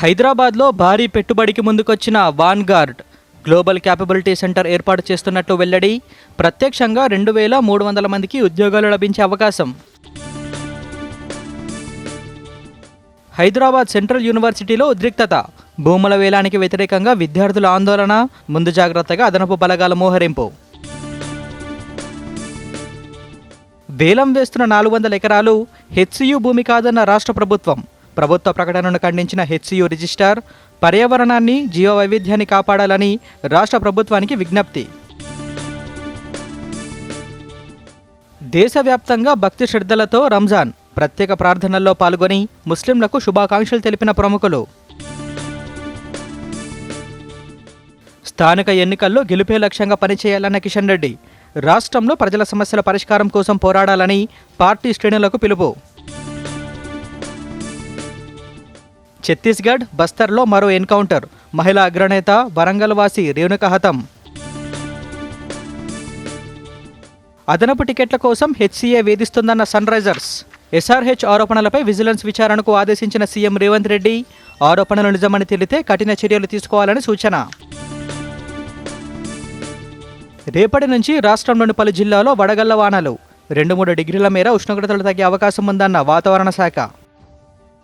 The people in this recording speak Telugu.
హైదరాబాద్లో భారీ పెట్టుబడికి ముందుకొచ్చిన వాన్గార్డ్ గ్లోబల్ క్యాపబిలిటీ సెంటర్ ఏర్పాటు చేస్తున్నట్టు వెల్లడి. ప్రత్యక్షంగా 2,300 మందికి ఉద్యోగాలు లభించే అవకాశం. హైదరాబాద్ సెంట్రల్ యూనివర్సిటీలో ఉద్రిక్తత. భూముల వేలానికి వ్యతిరేకంగా విద్యార్థుల ఆందోళన. ముందు జాగ్రత్తగా అదనపు బలగాల మోహరింపు. వేలం వేస్తున్న 400 ఎకరాలు హెచ్సియు భూమి కాదన్న రాష్ట్ర ప్రభుత్వం. ప్రభుత్వ ప్రకటనను ఖండించిన హెచ్సియు రిజిస్ట్రార్ పర్యావరణాన్ని, జీవ వైవిధ్యాన్ని కాపాడాలని రాష్ట్ర ప్రభుత్వానికి విజ్ఞప్తి. దేశవ్యాప్తంగా భక్తి శ్రద్ధలతో రంజాన్ ప్రత్యేక ప్రార్థనల్లో పాల్గొని ముస్లింలకు శుభాకాంక్షలు తెలిపిన ప్రముఖులు. స్థానిక ఎన్నికల్లో గెలుపే లక్ష్యంగా పనిచేయాలన్న కిషన్ రెడ్డి. రాష్ట్రంలో ప్రజల సమస్యల పరిష్కారం కోసం పోరాడాలని పార్టీ శ్రేణులకు పిలుపు. ఛత్తీస్గఢ్ బస్తర్లో మరో ఎన్కౌంటర్. మహిళా అగ్రనేత వరంగల్ వాసి రేణుక హతం. అదనపు టికెట్ల కోసం హెచ్సిఏ వేధిస్తుందన్న సన్ రైజర్స్. ఎస్ఆర్హెచ్ ఆరోపణలపై విజిలెన్స్ విచారణకు ఆదేశించిన సీఎం రేవంత్ రెడ్డి. ఆరోపణలు నిజమని తేలితే కఠిన చర్యలు తీసుకోవాలని సూచన. రేపటి నుంచి రాష్ట్రంలోని పలు జిల్లాల్లో వడగళ్ల వానలు. 2-3 డిగ్రీల మేర ఉష్ణోగ్రతలు తగ్గే అవకాశం ఉందన్న వాతావరణ శాఖ.